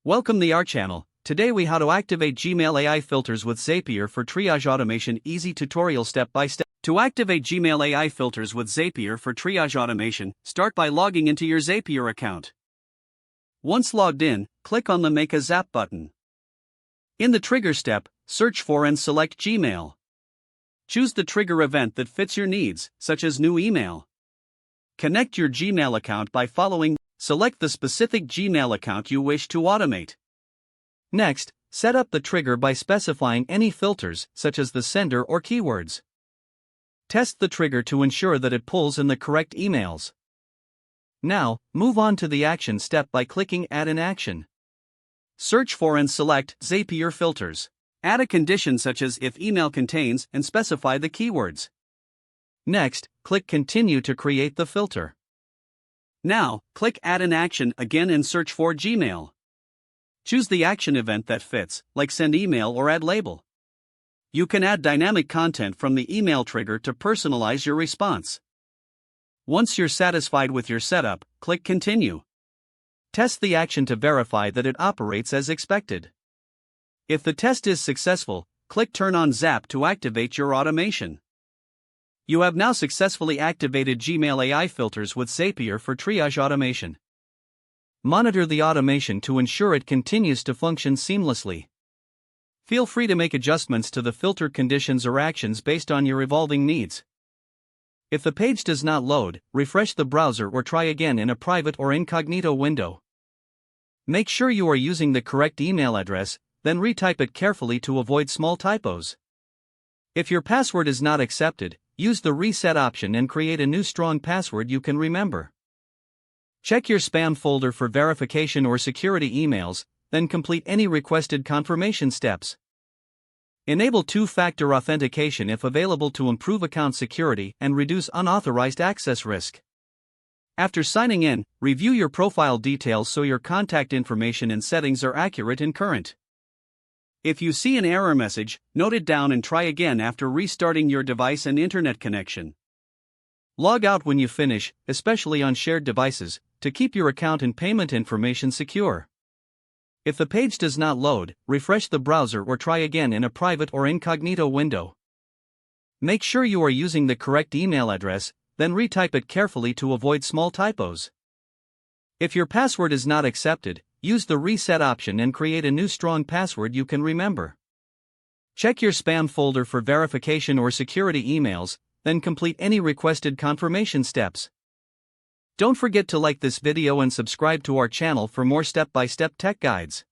Welcome to our channel. Today we how to activate Gmail AI filters with Zapier for triage automation. Easy tutorial step by step. To activate Gmail AI filters with Zapier for triage automation, start by logging into your Zapier account. Once logged in, click on the Make a Zap button. In the trigger step, search for and select Gmail. Choose the trigger event that fits your needs, such as new email. Connect your Gmail account by following. Select the specific Gmail account you wish to automate. Next, set up the trigger by specifying any filters, such as the sender or keywords. Test the trigger to ensure that it pulls in the correct emails. Now, move on to the action step by clicking Add an Action. Search for and select Zapier filters. Add a condition such as if email contains and specify the keywords. Next, click Continue to create the filter. Now, click Add an Action again and search for Gmail. Choose the action event that fits, like send email or add label. You can add dynamic content from the email trigger to personalize your response. Once you're satisfied with your setup, click Continue. Test the action to verify that it operates as expected. If the test is successful, click Turn on Zap to activate your automation. You have now successfully activated Gmail AI filters with Zapier for triage automation. Monitor the automation to ensure it continues to function seamlessly. Feel free to make adjustments to the filter conditions or actions based on your evolving needs. If the page does not load, refresh the browser or try again in a private or incognito window. Make sure you are using the correct email address, then retype it carefully to avoid small typos. If your password is not accepted, use the reset option and create a new strong password you can remember. Check your spam folder for verification or security emails, then complete any requested confirmation steps. Enable two-factor authentication if available to improve account security and reduce unauthorized access risk. After signing in, review your profile details so your contact information and settings are accurate and current. If you see an error message, note it down and try again after restarting your device and internet connection. Log out when you finish, especially on shared devices, to keep your account and payment information secure. If the page does not load, refresh the browser or try again in a private or incognito window. Make sure you are using the correct email address, then retype it carefully to avoid small typos. If your password is not accepted, use the reset option and create a new strong password you can remember. Check your spam folder for verification or security emails, then complete any requested confirmation steps. Don't forget to like this video and subscribe to our channel for more step-by-step tech guides.